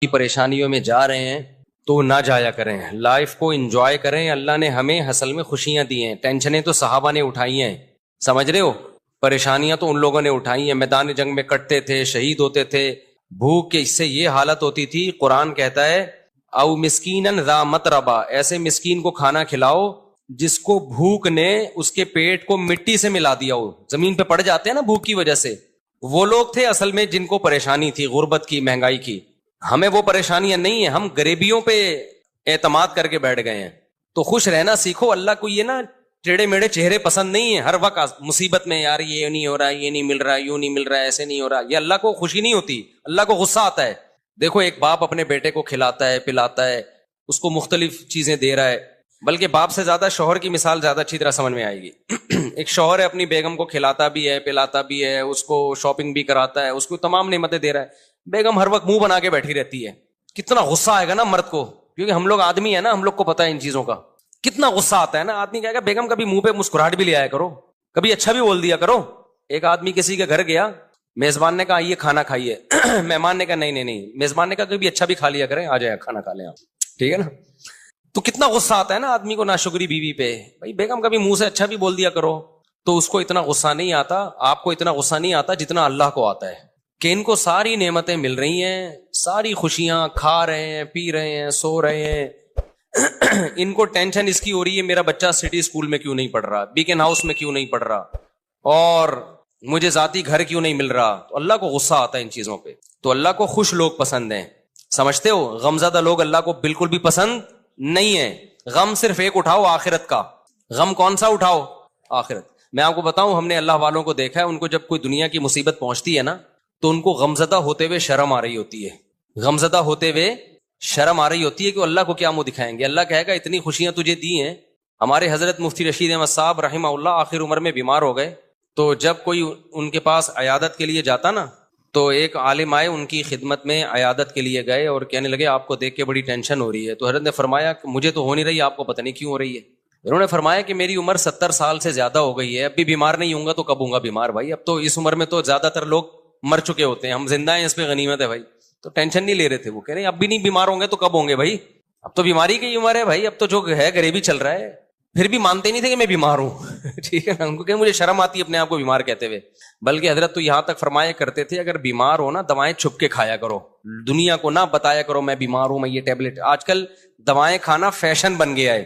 پریشانیوں میں جا رہے ہیں تو نہ جایا کریں, لائف کو انجوائے کریں. اللہ نے ہمیں حصل میں خوشیاں دی ہیں, ٹینشنیں تو صحابہ نے اٹھائی ہیں, سمجھ رہے ہو, پریشانیاں تو ان لوگوں نے اٹھائی ہیں, میدان جنگ میں کٹتے تھے, شہید ہوتے تھے, بھوک کے اس سے یہ حالت ہوتی تھی. قرآن کہتا ہے او مسکینن ذا متربہ, ایسے مسکین کو کھانا کھلاؤ جس کو بھوک نے اس کے پیٹ کو مٹی سے ملا دیا ہو, زمین پہ پڑ جاتے ہیں نا بھوک کی وجہ سے. وہ لوگ تھے اصل میں جن کو پریشانی تھی, غربت کی, مہنگائی کی. ہمیں وہ پریشانیاں نہیں ہیں, ہم غریبیوں پہ اعتماد کر کے بیٹھ گئے ہیں. تو خوش رہنا سیکھو. اللہ کو یہ نا ٹیڑے میڑے چہرے پسند نہیں ہیں. ہر وقت مصیبت میں یار یہ نہیں ہو رہا, یہ نہیں مل رہا, یوں نہیں مل رہا, ایسے نہیں ہو رہا, یہ اللہ کو خوشی نہیں ہوتی, اللہ کو غصہ آتا ہے. دیکھو ایک باپ اپنے بیٹے کو کھلاتا ہے, پلاتا ہے, اس کو مختلف چیزیں دے رہا ہے, بلکہ باپ سے زیادہ شوہر کی مثال زیادہ اچھی طرح سمجھ میں آئے گی. ایک شوہر ہے, اپنی بیگم کو کھلاتا بھی ہے, پلاتا بھی ہے, اس کو شاپنگ بھی کراتا ہے, اس کو تمام نعمتیں دے رہا ہے. بیگم ہر وقت منہ بنا کے بیٹھی رہتی ہے. کتنا غصہ آئے گا نا مرد کو, کیونکہ ہم لوگ آدمی ہیں نا, ہم لوگ کو پتا ہے ان چیزوں کا. کتنا غصہ آتا ہے نا. آدمی کہے گا بیگم کبھی منہ پہ مسکراہٹ بھی لے آیا کرو, کبھی اچھا بھی بول دیا کرو. ایک آدمی کسی کے گھر گیا, میزبان نے کہا یہ کھانا کھائیے, مہمان نے کہا نہیں, میزبان نے کہا کبھی اچھا بھی کھا لیا کریں, آ جائے کھانا کھا لیں آپ, ٹھیک ہے نا. تو کتنا غصہ آتا ہے نا آدمی کو ناشکری بیوی پہ. بھائی بیگم کبھی منہ سے اچھا بھی بول دیا کرو, تو اس کو اتنا غصہ نہیں آتا. آپ کو اتنا غصہ نہیں آتا جتنا اللہ کو آتا ہے کہ ان کو ساری نعمتیں مل رہی ہیں, ساری خوشیاں, کھا رہے ہیں, پی رہے ہیں, سو رہے ہیں. ان کو ٹینشن اس کی ہو رہی ہے میرا بچہ سٹی اسکول میں کیوں نہیں پڑھ رہا, بیکن ہاؤس میں کیوں نہیں پڑھ رہا, اور مجھے ذاتی گھر کیوں نہیں مل رہا. تو اللہ کو غصہ آتا ہے ان چیزوں پہ. تو اللہ کو خوش لوگ پسند ہیں, سمجھتے ہو. غمزدہ لوگ اللہ کو بالکل بھی پسند نہیں ہے. غم صرف ایک اٹھاؤ, آخرت کا. غم کون سا اٹھاؤ؟ آخرت. میں آپ کو بتاؤں, ہم نے اللہ والوں کو دیکھا ہے, ان کو جب کوئی دنیا کی مصیبت پہنچتی ہے نا, تو ان کو غمزدہ ہوتے ہوئے شرم آ رہی ہوتی ہے. غمزدہ ہوتے ہوئے شرم آ رہی ہوتی ہے کہ اللہ کو کیا منہ دکھائیں گے. اللہ کہے گا اتنی خوشیاں تجھے دی ہیں. ہمارے حضرت مفتی رشید احمد صاحب رحمہ اللہ آخر عمر میں بیمار ہو گئے, تو جب کوئی ان کے پاس عیادت کے لیے جاتا نا, تو ایک عالم آئے ان کی خدمت میں, عیادت کے لیے گئے اور کہنے لگے آپ کو دیکھ کے بڑی ٹینشن ہو رہی ہے. تو حضرت نے فرمایا کہ مجھے تو ہو نہیں رہی, آپ کو پتہ نہیں کیوں ہو رہی ہے. انہوں نے فرمایا کہ میری عمر 70 سال سے زیادہ ہو گئی ہے, اب بھی بیمار نہیں ہوں گا تو کب ہوں گا بیمار بھائی. اب تو اس عمر میں تو زیادہ تر لوگ مر چکے ہوتے ہیں, ہم زندہ ہیں, اس پہ غنیمت ہے بھائی. تو ٹینشن نہیں لے رہے تھے. وہ کہہ رہے ہیں اب بھی نہیں بیمار ہوں گے تو کب ہوں گے بھائی, اب تو بیماری کی عمر ہے بھائی, اب تو جو ہے غریبی چل رہا ہے. پھر بھی مانتے نہیں تھے کہ میں بیمار ہوں. ٹھیک ہے نا, ان کو کہ مجھے شرم آتی ہے اپنے آپ کو بیمار کہتے ہوئے. بلکہ حضرت تو یہاں تک فرمایا کرتے تھے اگر بیمار ہو نا, دوائیں چھپ کے کھایا کرو, دنیا کو نہ بتایا کرو میں بیمار ہوں, میں یہ ٹیبلٹ. آج کل دوائیں کھانا فیشن بن گیا ہے.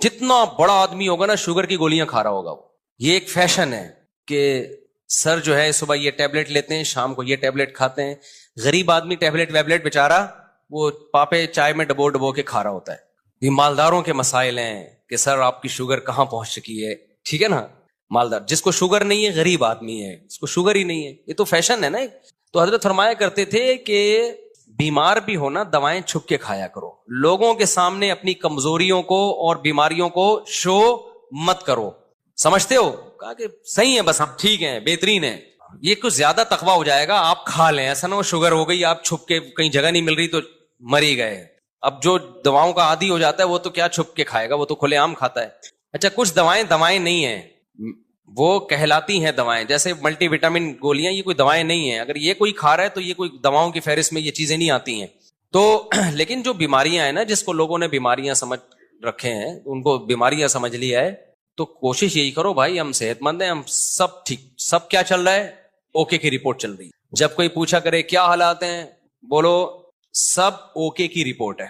جتنا بڑا آدمی ہوگا نا شوگر کی گولیاں کھا رہا ہوگا. یہ ایک فیشن ہے کہ سر جو ہے صبح یہ ٹیبلٹ لیتے ہیں, شام کو یہ ٹیبلٹ کھاتے ہیں. غریب آدمی ٹیبلٹ ویبلٹ بیچارہ وہ پاپے چائے میں ڈبو ڈبو کے کھا رہا ہوتا ہے. یہ مالداروں کے مسائل ہیں کہ سر آپ کی شوگر کہاں پہنچ چکی ہے. ٹھیک ہے نا, مالدار جس کو شوگر نہیں ہے غریب آدمی ہے, اس کو شوگر ہی نہیں ہے. یہ تو فیشن ہے نا. تو حضرت فرمایا کرتے تھے کہ بیمار بھی ہونا دوائیں چھپ کے کھایا کرو, لوگوں کے سامنے اپنی کمزوریوں کو اور بیماریوں کو شو مت کرو. سمجھتے ہو؟ کہا کہ صحیح ہے, بس ہم ٹھیک ہیں, بہترین ہے. یہ کچھ زیادہ تقویٰ ہو جائے گا, آپ کھا لیں, ایسا نہ ہو شوگر ہو گئی آپ چھپ کے, کہیں جگہ نہیں مل رہی تو مر ہی گئے. اب جو دواؤں کا عادی ہو جاتا ہے وہ تو کیا چھپ کے کھائے گا, وہ تو کھلے عام کھاتا ہے. اچھا کچھ دوائیں نہیں ہیں, وہ کہلاتی ہیں دوائیں, جیسے ملٹی وٹامن گولیاں, یہ کوئی دوائیں نہیں ہیں. اگر یہ کوئی کھا رہا ہے تو یہ کوئی دواؤں کی فہرست میں یہ چیزیں نہیں آتی ہیں. تو لیکن جو بیماریاں ہیں نا, جس کو لوگوں نے بیماریاں سمجھ رکھے ہیں, ان کو بیماریاں سمجھ لیا ہے, تو کوشش یہی کرو بھائی ہم صحت مند ہیں, ہم سب ٹھیک, سب کیا چل رہا ہے, اوکے کی رپورٹ چل رہی ہے. جب کوئی پوچھا کرے کیا حالات ہیں, بولو سب اوکے کی رپورٹ ہے.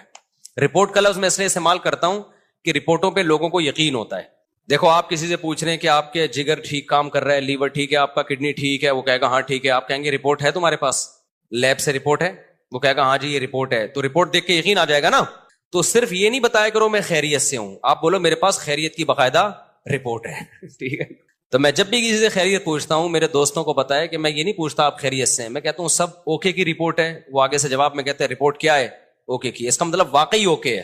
رپورٹ کا لفظ میں اس لیے استعمال کرتا ہوں کہ رپورٹوں پہ لوگوں کو یقین ہوتا ہے. دیکھو آپ کسی سے پوچھ رہے ہیں کہ آپ کے جگر ٹھیک کام کر رہا ہے, لیور ٹھیک ہے, آپ کا کڈنی ٹھیک ہے, وہ کہے گا ہاں ٹھیک ہے. آپ کہیں گے رپورٹ ہے تمہارے پاس, لیب سے رپورٹ ہے, وہ کہے گا ہاں جی یہ رپورٹ ہے. تو رپورٹ دیکھ کے یقین آ جائے گا نا. تو صرف یہ نہیں بتایا کرو میں خیریت سے ہوں, آپ بولو میرے پاس خیریت کی باقاعدہ رپورٹ ہے. ٹھیک ہے. تو میں جب بھی کسی سے خیریت پوچھتا ہوں, میرے دوستوں کو پتا ہے کہ میں یہ نہیں پوچھتا آپ خیریت سے ہیں, میں کہتا ہوں سب اوکے کی رپورٹ ہے. وہ آگے سے جواب میں کہتے ہیں رپورٹ کیا ہے, اوکے کی. اس کا مطلب واقعی اوکے ہے,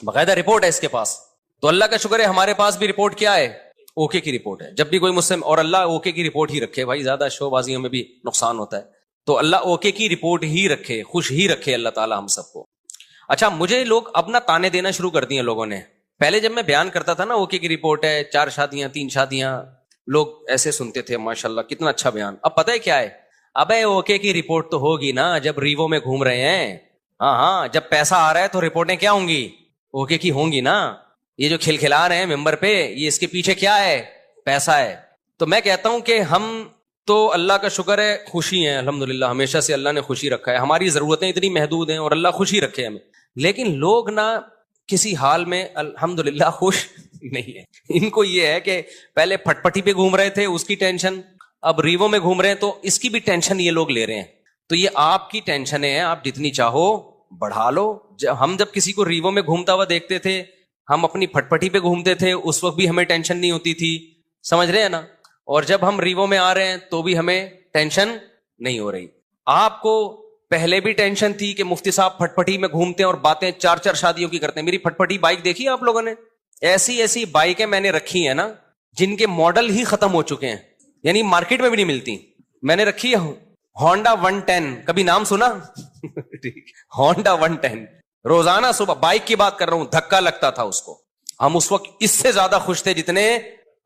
باقاعدہ رپورٹ ہے اس کے پاس. تو اللہ کا شکر ہے ہمارے پاس بھی رپورٹ کیا ہے, اوکے کی رپورٹ ہے. جب بھی کوئی مجھ سے, اور اللہ اوکے کی رپورٹ ہی رکھے بھائی, زیادہ شو بازیوں میں بھی نقصان ہوتا ہے. تو اللہ اوکے کی رپورٹ ہی رکھے, خوش ہی رکھے اللہ تعالی ہم سب کو. اچھا مجھے لوگ اب نا تانے دینا شروع کر دیے لوگوں نے. پہلے جب میں بیان کرتا تھا نا اوکے کی رپورٹ ہے, 4 شادیاں 3 شادیاں, لوگ ایسے سنتے تھے ماشاءاللہ کتنا اچھا بیان. اب پتہ ہے کیا ہے, ابے اوکے کی رپورٹ تو ہوگی نا جب ریوو میں گھوم رہے ہیں, ہاں ہاں، جب پیسہ آ رہا ہے تو رپورٹیں کیا ہوں گی؟ اوکے کی ہوں گی نا. یہ جو کھلکھلا رہے ہیں ممبر پہ، یہ اس کے پیچھے کیا ہے؟ پیسہ ہے. تو میں کہتا ہوں کہ ہم تو اللہ کا شکر ہے خوشی ہیں الحمدللہ، ہمیشہ سے اللہ نے خوشی رکھا ہے. ہماری ضرورتیں اتنی محدود ہیں اور اللہ خوشی رکھے ہمیں. لیکن لوگ نا کسی حال میں الحمدللہ خوش نہیں ہے. ان کو یہ ہے کہ پہلے پھٹ پٹی پہ گھوم رہے تھے، اس کی ٹینشن، اب ریوو میں گھوم رہے ہیں تو اس کی بھی ٹینشن یہ لوگ لے رہے ہیں. تو یہ آپ کی ٹینشنیں ہیں، آپ جتنی چاہو بڑھا لو. ہم جب کسی کو ریوو میں گھومتا ہوا دیکھتے تھے، ہم اپنی پھٹ پٹی پہ گھومتے تھے، اس وقت بھی ہمیں ٹینشن نہیں ہوتی تھی. سمجھ رہے ہیں نا؟ اور جب ہم ریوو میں آ رہے ہیں تو بھی ہمیں ٹینشن نہیں ہو رہی. آپ کو پہلے بھی ٹینشن تھی کہ مفتی صاحب پھٹ پٹی میں گھومتے ہیں اور باتیں 4 شادیوں کی کرتے ہیں. میری پھٹ پٹی بائک دیکھی آپ لوگوں نے؟ ایسی بائکیں میں نے رکھی ہیں نا جن کے ماڈل ہی ختم ہو چکے ہیں، یعنی مارکیٹ میں بھی نہیں ملتی. میں نے رکھی ہے ہونڈا 110، کبھی نام سنا؟ ہونڈا 110. روزانہ صبح بائک کی بات کر رہا ہوں، دھکا لگتا تھا اس کو. ہم اس وقت اس سے زیادہ خوش تھے جتنے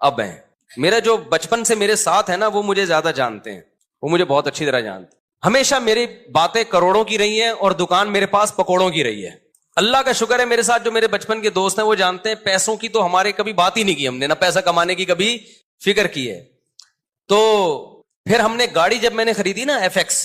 اب ہیں. میرا جو بچپن سے میرے ساتھ ہے نا وہ مجھے زیادہ جانتے ہیں، وہ مجھے بہت اچھی طرح جانتے ہیں. ہمیشہ میری باتیں کروڑوں کی رہی ہیں اور دکان میرے پاس پکوڑوں کی رہی ہے. اللہ کا شکر ہے، میرے ساتھ جو میرے بچپن کے دوست ہیں وہ جانتے ہیں پیسوں کی تو ہمارے کبھی بات ہی نہیں کی، ہم نے نہ پیسہ کمانے کی کبھی فکر کی ہے. تو پھر ہم نے گاڑی جب میں نے خریدی نا FX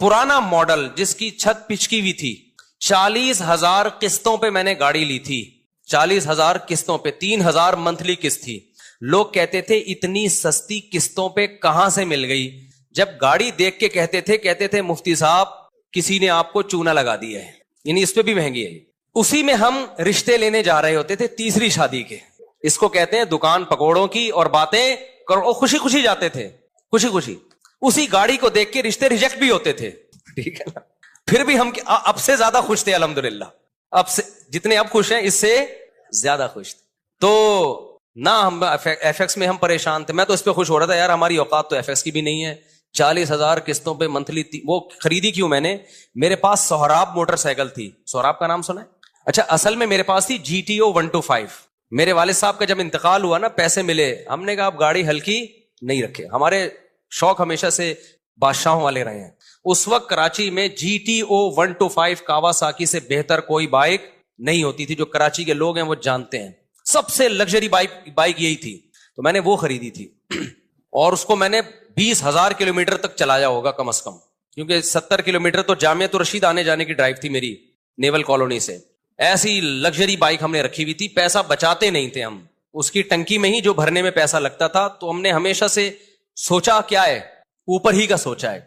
پرانا ماڈل جس کی چھت پچکی ہوئی تھی، 40,000 قسطوں پہ میں نے گاڑی لی تھی. 40,000 قسطوں پہ، 3,000 منتھلی قسط تھی. لوگ کہتے تھے اتنی سستی قسطوں پہ کہاں سے مل گئی. جب گاڑی دیکھ کے کہتے تھے مفتی صاحب کسی نے آپ کو چونا لگا دیا ہے، یعنی اس پہ بھی مہنگی ہے. اسی میں ہم رشتے لینے جا رہے ہوتے تھے تیسری شادی کے. اس کو کہتے ہیں دکان پکوڑوں کی اور باتیں کرو. خوشی خوشی جاتے تھے، خوشی خوشی. اسی گاڑی کو دیکھ کے رشتے ریجیکٹ بھی ہوتے تھے، ٹھیک ہے نا. پھر بھی ہم اب سے زیادہ خوش تھے الحمدللہ. اب سے جتنے اب خوش ہیں اس سے زیادہ خوش تھے. تو نہ ہم FX میں ہم پریشان تھے. میں تو اس پہ خوش ہو رہا تھا یار ہماری اوقات تو FX کی بھی نہیں ہے. 40,000 قسطوں پہ منتھلی. وہ خریدی کیوں میں نے؟ میرے پاس سہراب موٹر سائیکل تھی. سہراب کا نام سنا ہے؟ اچھا، اصل میں میرے پاس تھی GTO 125. میرے والد صاحب کا جب انتقال ہوا نا، پیسے ملے، ہم نے کہا اب گاڑی ہلکی نہیں رکھے. ہمارے شوق ہمیشہ سے بادشاہوں والے رہے ہیں. اس وقت کراچی میں GTO 125 کاواساکی سے بہتر کوئی بائک نہیں ہوتی تھی. جو کراچی کے لوگ ہیں وہ جانتے ہیں، سب سے لگژری بائک یہی تھی. تو میں نے وہ خریدی تھی اور اس کو میں نے 20,000 کلومیٹر تک چلایا ہوگا کم از کم، کیونکہ 70 کلومیٹر تو جامعۃ الرشید آنے جانے کی ڈرائیو تھی میری نیول کالونی سے. ایسی لگژری بائک ہم نے رکھی ہوئی تھی. پیسہ بچاتے نہیں تھے ہم، اس کی ٹنکی میں ہی جو بھرنے میں پیسہ لگتا تھا. تو ہم نے ہمیشہ سے سوچا کیا ہے، اوپر ہی کا سوچا ہے.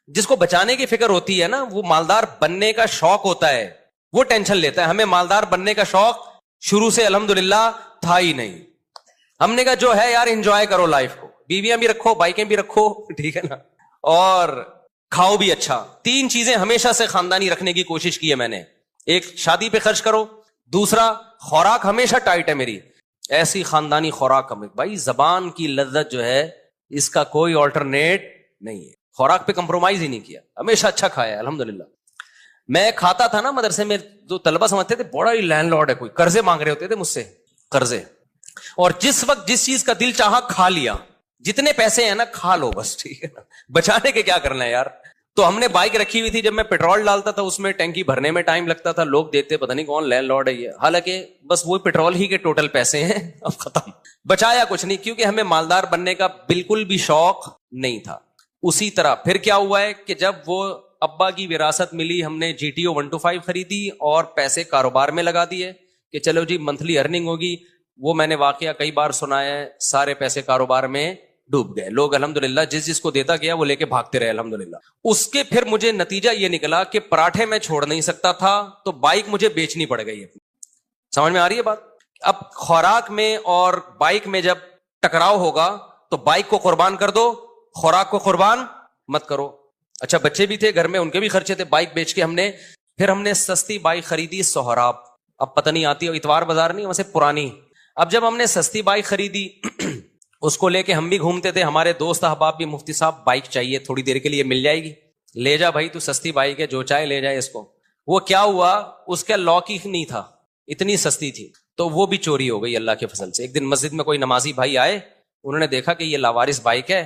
جس کو بچانے کی فکر ہوتی ہے نا، وہ مالدار بننے کا شوق ہوتا ہے، وہ ٹینشن لیتا ہے. ہمیں مالدار بننے کا شوق شروع سے الحمدللہ تھا ہی نہیں. ہم نے کہا جو ہے یار انجوائے کرو لائف کو، بیویاں بھی رکھو، بائکیں بھی رکھو، ٹھیک ہے نا، اور کھاؤ بھی اچھا. 3 چیزیں ہمیشہ سے خاندانی رکھنے کی کوشش کی ہے میں نے. ایک، شادی پہ خرچ کرو. دوسرا، خوراک ہمیشہ ٹائٹ ہے میری، ایسی خاندانی خوراک. بھائی زبان کی لذت جو ہے اس کا کوئی آلٹرنیٹ نہیں ہے. خوراک پہ کمپرومائز ہی نہیں کیا، ہمیشہ اچھا کھایا ہے الحمدللہ. میں کھاتا تھا نا مدرسے میں، جو طلبہ سمجھتے تھے بڑا ہی لینڈ لارڈ ہے، کوئی قرضے مانگ رہے ہوتے تھے مجھ سے، قرضے. اور جس وقت جس چیز کا دل چاہا کھا لیا. جتنے پیسے ہیں نا کھا لو بس، ٹھیک ہے نا، بچانے کے کیا کرنا ہے یار. تو ہم نے بائک رکھی ہوئی تھی. جب میں پیٹرول ڈالتا تھا اس میں ٹینکی بھرنے میں ٹائم لگتا تھا. لوگ دیتے پتہ نہیں کون لینڈ لارڈ ہے یہ، حالانکہ بس وہ پیٹرول ہی کے ٹوٹل پیسے ہیں. اب ختم، بچایا کچھ نہیں، کیونکہ ہمیں مالدار بننے کا بالکل بھی شوق نہیں تھا. اسی طرح پھر کیا ہوا ہے کہ جب وہ ابا کی وراثت ملی، ہم نے GTO 125 خریدی اور پیسے کاروبار میں لگا دیے کہ چلو جی منتھلی ارننگ ہوگی. وہ میں نے واقعہ کئی بار سنایا ہے. سارے پیسے کاروبار میں ڈوب گئے. لوگ الحمدللہ جس کو دیتا گیا وہ لے کے بھاگتے رہے الحمدللہ. اس کے پھر مجھے نتیجہ یہ نکلا کہ پراٹھے میں چھوڑ نہیں سکتا تھا تو بائک مجھے بیچنی پڑ گئی. سمجھ میں آ رہی ہے بات؟ اب خوراک میں اور بائک میں جب ٹکراؤ ہوگا تو بائک کو قربان کر دو، خوراک کو قربان مت کرو. اچھا، بچے بھی تھے گھر میں، ان کے بھی خرچے تھے. بائک بیچ کے ہم نے سستی بائک خریدی سہراب. اب پتہ نہیں آتی، اتوار بازار نہیں، ویسے پرانی. اب جب ہم نے سستی بائک خریدی اس کو لے کے ہم بھی گھومتے تھے. ہمارے دوست احباب بھی، مفتی صاحب بائک چاہیے تھوڑی دیر کے لیے، مل جائے گی، لے جا بھائی تو سستی بائک ہے، جو چاہے لے جائے اس کو. وہ کیا ہوا، اس کا لاک ہی نہیں تھا، اتنی سستی تھی. تو وہ بھی چوری ہو گئی اللہ کے فضل سے. ایک دن مسجد میں کوئی نمازی بھائی آئے، انہوں نے دیکھا کہ یہ لاوارث بائک ہے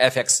FX।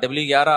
W11।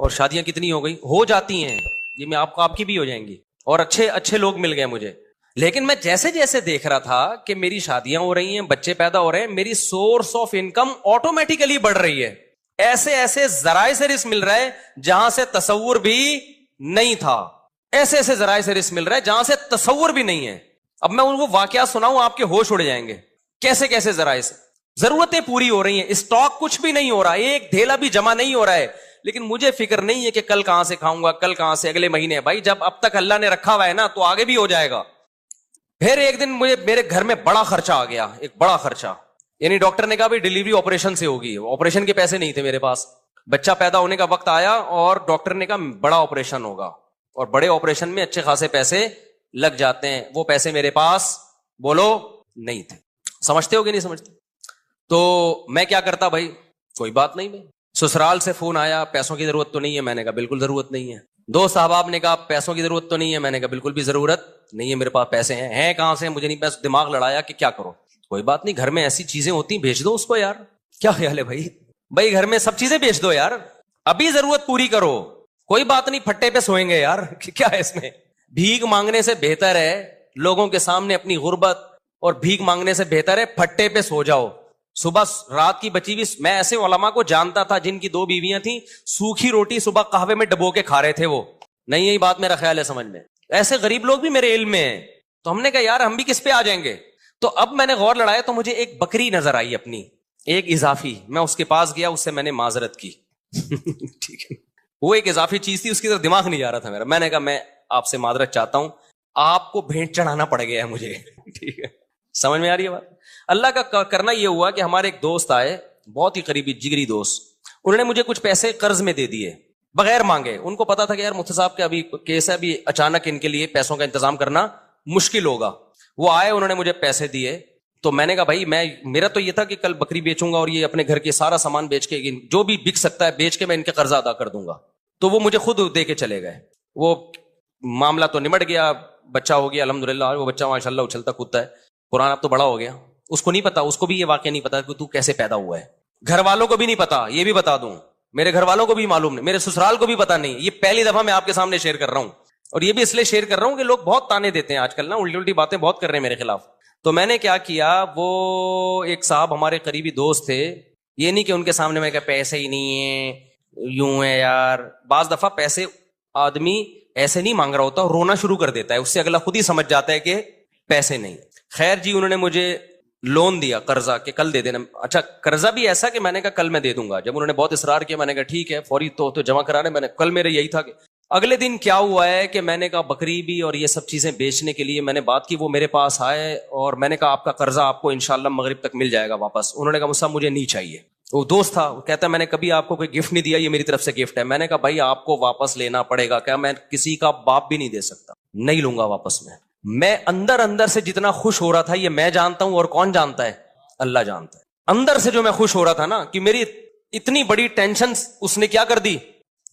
اور شادیاں کتنی ہو گئی، ہو جاتی ہیں یہ، میں آپ کی بھی ہو جائیں گی، اور اچھے اچھے لوگ مل گئے مجھے. لیکن میں جیسے جیسے دیکھ رہا تھا کہ میری شادیاں ہو رہی ہیں، بچے پیدا ہو رہے ہیں، میری سورس آف انکم آٹومیٹیکلی بڑھ رہی ہے. ایسے ایسے ذرائع سے رزق مل رہا ہے جہاں سے تصور بھی نہیں تھا، ایسے ایسے ذرائع سے رزق مل رہا ہے جہاں سے تصور بھی نہیں ہے. اب میں ان کو واقعات سناؤں آپ کے ہوش اڑ جائیں گے. کیسے کیسے ذرائع سے ضرورتیں پوری ہو رہی ہیں، اسٹاک کچھ بھی نہیں ہو رہا، ایک ڈھیلا بھی جمع نہیں ہو رہا ہے، لیکن مجھے فکر نہیں ہے کہ کل کہاں سے کھاؤں گا، کل کہاں سے، اگلے مہینے. بھائی جب اب تک اللہ نے رکھا ہوا ہے نا تو آگے بھی ہو جائے گا. پھر ایک دن مجھے میرے گھر میں بڑا خرچہ آ گیا، ایک بڑا خرچہ. یعنی ڈاکٹر نے کہا بھی ڈیلیوری آپریشن سے ہوگی، آپریشن کے پیسے نہیں تھے میرے پاس. بچہ پیدا ہونے کا وقت آیا اور ڈاکٹر نے کہا بڑا آپریشن ہوگا، اور بڑے آپریشن میں اچھے خاصے پیسے لگ جاتے ہیں. وہ پیسے میرے پاس بولو نہیں تھے. سمجھتے ہو کہ نہیں سمجھتے؟ تو میں کیا کرتا بھائی، کوئی بات نہیں. میں سسرال سے فون آیا، پیسوں کی ضرورت تو نہیں ہے، میں نے کہا بالکل ضرورت نہیں ہے. دوست احباب نے کہا پیسوں کی ضرورت تو نہیں ہے، میں نے کہا بالکل بھی ضرورت نہیں ہے، میرے پاس پیسے ہیں کہاں سے، مجھے نہیں پیسے. دماغ لڑایا کہ کیا کرو. کوئی بات نہیں، گھر میں ایسی چیزیں ہوتی ہیں بھیج دو اس کو یار. کیا خیال ہے بھائی گھر میں سب چیزیں بیچ دو یار، ابھی ضرورت پوری کرو. کوئی بات نہیں، پھٹے پہ سوئیں گے یار، کیا ہے اس میں. بھیک مانگنے سے بہتر ہے لوگوں کے سامنے اپنی غربت اور بھیک مانگنے سے بہتر ہے پھٹے پہ سو جاؤ. صبح رات کی بچی بھی، میں ایسے علماء کو جانتا تھا جن کی 2 بیویاں تھیں، سوکھی روٹی صبح قہوے میں ڈبو کے کھا رہے تھے وہ. نہیں یہی بات میرا خیال ہے سمجھ میں. ایسے غریب لوگ بھی میرے علم میں ہیں. تو ہم نے کہا یار ہم بھی کس پہ آ جائیں گے. تو اب میں نے غور لڑایا تو مجھے ایک بکری نظر آئی اپنی، ایک اضافی. میں اس کے پاس گیا، اس سے میں نے معذرت کی. ٹھیک ہے، وہ ایک اضافی چیز تھی، اس کی طرف دماغ نہیں جا رہا تھا میرا. میں نے کہا میں آپ سے معذرت چاہتا ہوں، آپ کو بھیٹ چڑھانا پڑ گیا ہے مجھے. ٹھیک ہے، سمجھ میں آ رہی ہے بات. اللہ کا کرنا یہ ہوا کہ ہمارے ایک دوست آئے، بہت ہی قریبی جگری دوست. انہوں نے مجھے کچھ پیسے قرض میں دے دیے بغیر مانگے. ان کو پتا تھا کہ یار مفتی صاحب کا ابھی کیس ہے، ابھی اچانک ان کے لیے پیسوں کا انتظام کرنا مشکل ہوگا. وہ آئے، انہوں نے مجھے پیسے دیے. تو میں نے کہا بھائی میرا تو یہ تھا کہ کل بکری بیچوں گا اور یہ اپنے گھر کے سارا سامان بیچ کے، جو بھی بک سکتا ہے بیچ کے میں ان کے قرضہ ادا کر دوں گا. تو وہ مجھے خود دے کے چلے گئے. وہ معاملہ تو نمٹ گیا، بچہ ہو گیا الحمدللہ. وہ بچہ ماشاءاللہ اچھلتا کودتا ہے. قرآن اب تو بڑا ہو گیا. اس کو نہیں پتا، اس کو بھی یہ واقعہ نہیں پتا کہ تو کیسے پیدا ہوا ہے. گھر والوں کو بھی نہیں پتا، یہ بھی بتا دوں، میرے گھر والوں کو بھی معلوم نہیں، میرے سسرال کو بھی پتا نہیں. یہ پہلی دفعہ میں آپ کے سامنے شیئر کر رہا ہوں، اور یہ بھی اس لیے شیئر کر رہا ہوں کہ لوگ بہت تانے دیتے ہیں آج کل نا، الٹی الٹی باتیں بہت کر رہے ہیں میرے خلاف. تو میں نے کیا کیا، وہ ایک صاحب ہمارے قریبی دوست تھے. یہ نہیں کہ ان کے سامنے میں کہ پیسے ہی نہیں ہیں، یوں ہے یار. بعض دفعہ پیسے آدمی ایسے نہیں مانگ رہا ہوتا، رونا شروع کر دیتا ہے، اس سے اگلا خود ہی سمجھ جاتا ہے کہ پیسے نہیں. خیر جی، انہوں نے مجھے لون دیا، قرضہ، کہ کل دے دینا. اچھا قرضہ بھی ایسا کہ میں نے کہا کل میں دے دوں گا. جب انہوں نے بہت اصرار کیا میں نے کہا ٹھیک ہے، فوری تو جمع کرانے. میں نے کل میرے یہی تھا کہ اگلے دن کیا ہوا ہے کہ میں نے کہا بکری بھی اور یہ سب چیزیں بیچنے کے لیے میں نے بات کی. وہ میرے پاس آئے اور میں نے کہا آپ کا قرضہ آپ کو انشاءاللہ مغرب تک مل جائے گا واپس. انہوں نے کہا مصعب مجھے نہیں چاہیے. وہ دوست تھا، وہ کہتا ہے میں نے کبھی آپ کو کوئی گفٹ نہیں دیا، یہ میری طرف سے گفٹ ہے. میں نے کہا بھائی آپ کو واپس لینا پڑے گا. کیا میں کسی کا باپ بھی نہیں دے سکتا، نہیں لوں گا واپس. میں اندر سے جتنا خوش ہو رہا تھا یہ میں جانتا ہوں، اور کون جانتا ہے؟ اللہ جانتا ہے. اندر سے جو میں خوش ہو رہا تھا نا کہ میری اتنی بڑی ٹینشن اس نے کیا کر دی،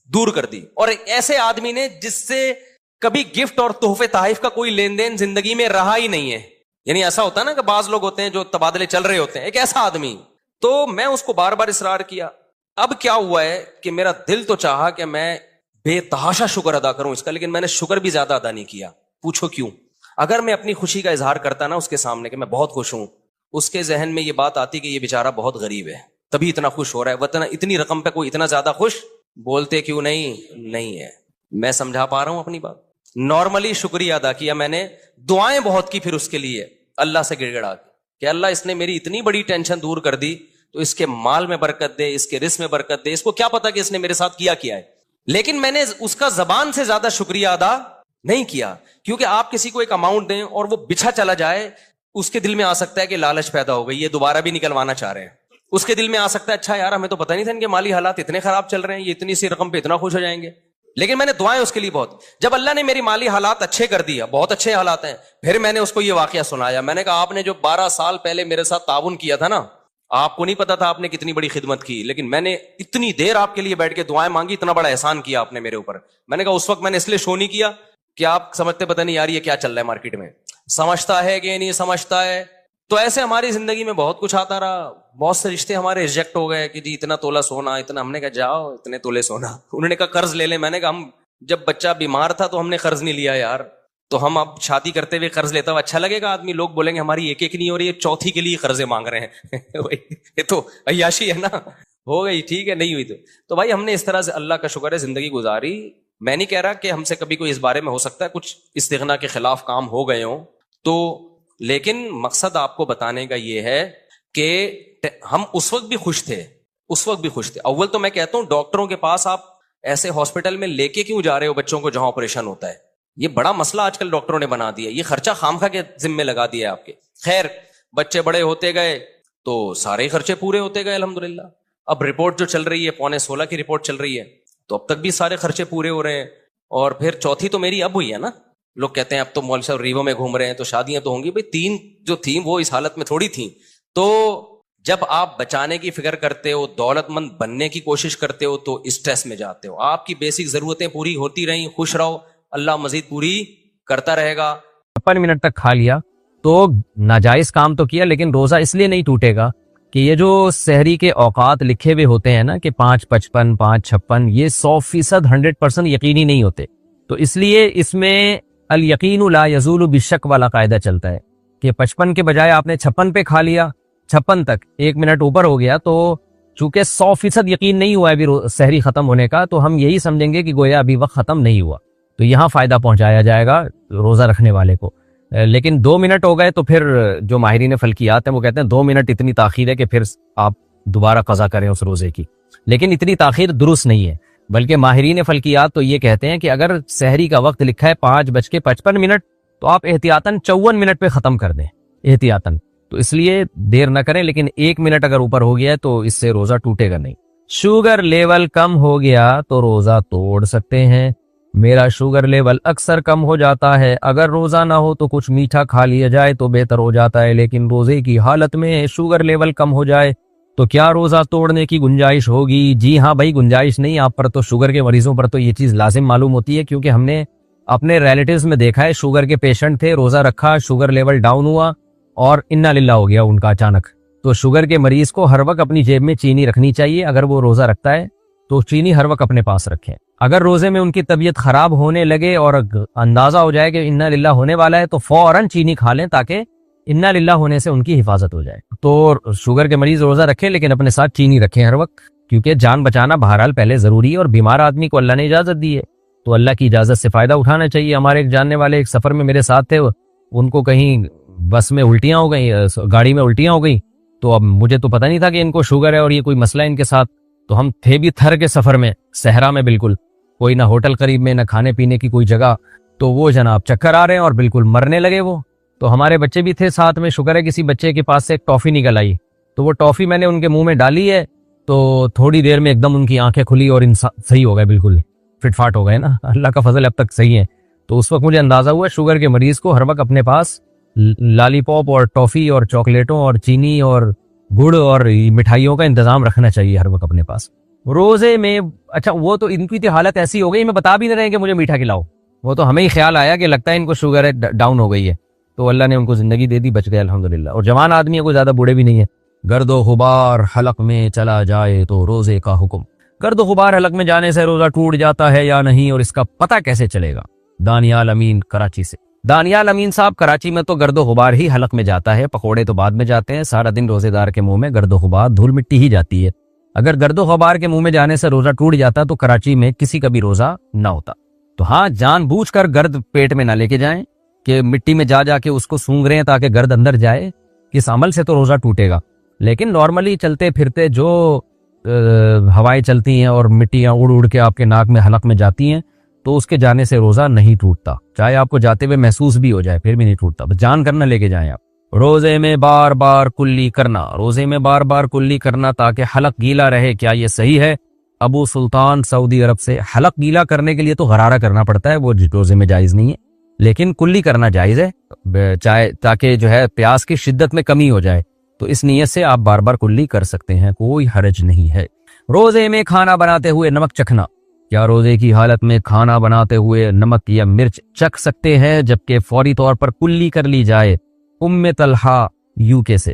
دور کر دی. اور ایک ایسے آدمی نے جس سے کبھی گفٹ اور تحفے تحائف کا کوئی لین دین زندگی میں رہا ہی نہیں ہے. یعنی ایسا ہوتا ہے نا کہ بعض لوگ ہوتے ہیں جو تبادلے چل رہے ہوتے ہیں، ایک ایسا آدمی. تو میں اس کو بار بار اصرار کیا. اب کیا ہوا ہے کہ میرا دل تو چاہا کہ میں بے تحاشا شکر ادا کروں اس کا، لیکن میں نے شکر بھی زیادہ ادا نہیں کیا. پوچھو کیوں؟ اگر میں اپنی خوشی کا اظہار کرتا نا اس کے سامنے کہ میں بہت خوش ہوں، اس کے ذہن میں یہ بات آتی کہ یہ بیچارہ بہت غریب ہے تبھی اتنا خوش ہو رہا ہے، وطن اتنی رقم پہ کوئی اتنا زیادہ خوش بولتے کیوں نہیں ہے. میں سمجھا پا رہا ہوں اپنی بات. نارملی شکریہ ادا کیا میں نے، دعائیں بہت کی پھر اس کے لیے اللہ سے گڑ گڑا کہ اللہ اس نے میری اتنی بڑی ٹینشن دور کر دی تو اس کے مال میں برکت دے، اس کے رزق میں برکت دے. اس کو کیا پتا کہ اس نے میرے ساتھ کیا ہے. لیکن میں نے اس کا زبان سے زیادہ شکریہ ادا نہیں کیا، کیونکہ آپ کسی کو ایک اماؤنٹ دیں اور وہ بچھا چلا جائے، اس کے دل میں آ سکتا ہے کہ لالچ پیدا ہو گئی، یہ دوبارہ بھی نکلوانا چاہ رہے ہیں. اس کے دل میں آ سکتا ہے اچھا یار ہمیں تو پتہ نہیں تھا ان کے مالی حالات اتنے خراب چل رہے ہیں، یہ اتنی سی رقم پہ اتنا خوش ہو جائیں گے. لیکن میں نے دعائیں اس کے لیے بہت. جب اللہ نے میری مالی حالات اچھے کر دیا، بہت اچھے حالات ہیں، پھر میں نے اس کو یہ واقعہ سنایا. میں نے کہا آپ نے جو 12 سال پہلے میرے ساتھ تعاون کیا تھا نا، آپ کو نہیں پتا تھا آپ نے کتنی بڑی خدمت کی، لیکن میں نے اتنی دیر آپ کے لیے بیٹھ کے دعائیں مانگی، اتنا بڑا احسان کیا آپ نے میرے اوپر. میں نے کہا اس وقت میں نے اس لیے شو نہیں کیا کہ آپ سمجھتے پتہ نہیں یار یہ کیا چل رہا ہے مارکیٹ میں، سمجھتا ہے کہ نہیں سمجھتا ہے. تو ایسے ہماری زندگی میں بہت کچھ آتا رہا، بہت سے رشتے ہمارے ریجیکٹ ہو گئے کہ جی اتنا تولہ سونا اتنا. ہم نے کہا جاؤ اتنے تولے سونا. انہوں نے کہا قرض لے لیں. میں نے کہا ہم جب بچہ بیمار تھا تو ہم نے قرض نہیں لیا یار, تو ہم اب شادی کرتے ہوئے قرض لیتا ہوا اچھا لگے گا؟ آدمی لوگ بولیں گے ہماری ایک نہیں ہو رہی ہے, چوتھی کے لیے قرضے مانگ رہے ہیں. یہ تو عیاشی ہے نا. ہو گئی ٹھیک ہے, نہیں ہوئی تو بھائی ہم نے اس طرح سے اللہ کا شکر ہے زندگی گزاری. میں نہیں کہہ رہا کہ ہم سے کبھی کوئی اس بارے میں ہو سکتا ہے کچھ استغنا کے خلاف کام ہو گئے ہوں تو, لیکن مقصد آپ کو بتانے کا یہ ہے کہ ہم اس وقت بھی خوش تھے, اس وقت بھی خوش تھے. اول تو میں کہتا ہوں ڈاکٹروں کے پاس آپ ایسے ہاسپٹل میں لے کے کیوں جا رہے ہو بچوں کو جہاں آپریشن ہوتا ہے؟ یہ بڑا مسئلہ آج کل ڈاکٹروں نے بنا دیا, یہ خرچہ خامخواہ کے ذمے لگا دیا ہے آپ کے. خیر بچے بڑے ہوتے گئے تو سارے خرچے پورے ہوتے گئے الحمدللہ. اب رپورٹ جو چل رہی ہے 15.5 کی رپورٹ چل رہی ہے تو اب تک بھی سارے خرچے پورے ہو رہے ہیں. اور پھر چوتھی تو میری اب ہوئی ہے نا. لوگ کہتے ہیں اب تو مول صاحب ریوو میں گھوم رہے ہیں تو شادیاں تو ہوں گی. بھائی 3 جو تھیں وہ اس حالت میں تھوڑی تھیں. تو جب آپ بچانے کی فکر کرتے ہو, دولت مند بننے کی کوشش کرتے ہو تو اسٹریس میں جاتے ہو. آپ کی بیسک ضرورتیں پوری ہوتی رہیں, خوش رہو, اللہ مزید پوری کرتا رہے گا. 56 منٹ تک کھا لیا تو ناجائز کام تو کیا, لیکن روزہ اس لیے نہیں ٹوٹے گا کہ یہ جو سحری کے اوقات لکھے ہوئے ہوتے ہیں نا کہ 5:55 5:56, یہ 100% 100% یقینی نہیں ہوتے. تو اس لیے اس میں الیقین لا یزول بالشک والا قاعدہ چلتا ہے کہ 55 کے بجائے آپ نے 56 پہ کھا لیا, 56 تک 1 منٹ اوپر ہو گیا, تو چونکہ 100% یقین نہیں ہوا ہے ابھی سحری ختم ہونے کا, تو ہم یہی سمجھیں گے کہ گویا ابھی وقت ختم نہیں ہوا. تو یہاں فائدہ پہنچایا جائے گا روزہ رکھنے والے کو. لیکن 2 منٹ ہو گئے تو پھر جو ماہرین فلکیات ہیں وہ کہتے ہیں 2 منٹ اتنی تاخیر ہے کہ پھر آپ دوبارہ قضا کریں اس روزے کی. لیکن اتنی تاخیر درست نہیں ہے, بلکہ ماہرین فلکیات تو یہ کہتے ہیں کہ اگر سحری کا وقت لکھا ہے 5:55 تو آپ احتیاطاً 54 منٹ پہ ختم کر دیں احتیاطاً. تو اس لیے دیر نہ کریں, لیکن 1 منٹ اگر اوپر ہو گیا ہے تو اس سے روزہ ٹوٹے گا نہیں. شوگر لیول کم ہو گیا تو روزہ توڑ سکتے ہیں. میرا شوگر لیول اکثر کم ہو جاتا ہے, اگر روزہ نہ ہو تو کچھ میٹھا کھا لیا جائے تو بہتر ہو جاتا ہے, لیکن روزے کی حالت میں شوگر لیول کم ہو جائے تو کیا روزہ توڑنے کی گنجائش ہوگی؟ جی ہاں بھائی, گنجائش نہیں. آپ پر تو شوگر کے مریضوں پر تو یہ چیز لازم معلوم ہوتی ہے, کیونکہ ہم نے اپنے ریلیٹیوز میں دیکھا ہے شوگر کے پیشنٹ تھے, روزہ رکھا, شوگر لیول ڈاؤن ہوا اور انا للہ ہو گیا ان کا اچانک. تو شوگر کے مریض کو ہر وقت اپنی جیب میں چینی رکھنی چاہیے. اگر وہ روزہ رکھتا ہے تو چینی ہر وقت اپنے پاس رکھیں. اگر روزے میں ان کی طبیعت خراب ہونے لگے اور اندازہ ہو جائے کہ انا للہ ہونے والا ہے تو فوراً چینی کھا لیں تاکہ انا للہ ہونے سے ان کی حفاظت ہو جائے. تو شوگر کے مریض روزہ رکھیں لیکن اپنے ساتھ چینی رکھیں ہر وقت, کیونکہ جان بچانا بہرحال پہلے ضروری ہے, اور بیمار آدمی کو اللہ نے اجازت دی ہے تو اللہ کی اجازت سے فائدہ اٹھانا چاہیے. ہمارے ایک جاننے والے ایک سفر میں میرے ساتھ تھے, ان کو کہیں بس میں الٹیاں ہو گئیں, گاڑی میں الٹیاں ہو گئیں. تو اب مجھے تو پتہ نہیں تھا کہ ان کو شوگر ہے اور یہ کوئی مسئلہ ہے ان کے ساتھ. تو ہم تھے بھی تھر کے سفر میں, صحرا میں, بالکل کوئی نہ ہوٹل قریب میں نہ کھانے پینے کی کوئی جگہ. تو وہ جناب چکر آ رہے ہیں اور بالکل مرنے لگے وہ. تو ہمارے بچے بھی تھے ساتھ میں, شکر ہے کسی بچے کے پاس سے ایک ٹافی نکل آئی, تو وہ ٹافی میں نے ان کے منہ میں ڈالی ہے تو تھوڑی دیر میں ایک دم ان کی آنکھیں کھلی اور صحیح ہو گئے, بالکل فٹ فاٹ ہو گئے نا, اللہ کا فضل اب تک صحیح ہے. تو اس وقت مجھے اندازہ ہوا شوگر کے مریض کو ہر وقت اپنے پاس لالی پاپ اور ٹافی اور چاکلیٹوں اور چینی اور گڑ اور مٹھائیوں کا انتظام رکھنا چاہیے ہر وقت اپنے پاس روزے میں. اچھا وہ تو ان کی حالت ایسی ہو گئی, میں بتا بھی نہیں رہے کہ مجھے میٹھا کھلاؤ, وہ تو ہمیں ہی خیال آیا کہ لگتا ہے ان کو شوگر ہے, ڈاؤن ہو گئی ہے, تو اللہ نے ان کو زندگی دے دی, بچ گئے الحمدللہ. اور جوان آدمی ہے, کوئی زیادہ بوڑھے بھی نہیں ہے. گرد و غبار حلق میں چلا جائے تو روزے کا حکم. گرد و غبار حلق میں جانے سے روزہ ٹوٹ جاتا ہے یا نہیں, اور اس کا پتہ کیسے چلے گا؟ دانیال امین کراچی سے. دانیال امین صاحب, کراچی میں تو گرد و غبار ہی حلق میں جاتا ہے, پکوڑے تو بعد میں جاتے ہیں. سارا دن روزے دار کے منہ میں گرد و غبار دھول مٹی ہی جاتی ہے. اگر گرد و غبار کے منہ میں جانے سے روزہ ٹوٹ جاتا تو کراچی میں کسی کا بھی روزہ نہ ہوتا. تو ہاں, جان بوجھ کر گرد پیٹ میں نہ لے کے جائیں کہ مٹی میں جا جا کے اس کو سونگ رہے ہیں تاکہ گرد اندر جائے, کس عمل سے تو روزہ ٹوٹے گا. لیکن نارملی چلتے پھرتے جو ہوائیں چلتی ہیں اور مٹیاں اڑ اڑ کے آپ کے ناک میں حلق میں جاتی ہیں تو اس کے جانے سے روزہ نہیں ٹوٹتا, چاہے آپ کو جاتے ہوئے محسوس بھی ہو جائے پھر بھی نہیں ٹوٹتا. بس جان کرنا لے کے جائیں آپ. روزے میں بار بار کلی کرنا, روزے میں بار بار کلی کرنا تاکہ حلق گیلا رہے, کیا یہ صحیح ہے؟ ابو سلطان سعودی عرب سے. حلق گیلا کرنے کے لیے تو غرارہ کرنا پڑتا ہے, وہ روزے میں جائز نہیں ہے, لیکن کلی کرنا جائز ہے, چاہے تاکہ جو ہے پیاس کی شدت میں کمی ہو جائے, تو اس نیت سے آپ بار بار کلی کر سکتے ہیں, کوئی حرج نہیں ہے. روزے میں کھانا بناتے ہوئے نمک چکھنا, کیا روزے کی حالت میں کھانا بناتے ہوئے نمک یا مرچ چکھ سکتے ہیں جبکہ فوری طور پر کلی کر لی جائے؟ ام طلحہ UK سے.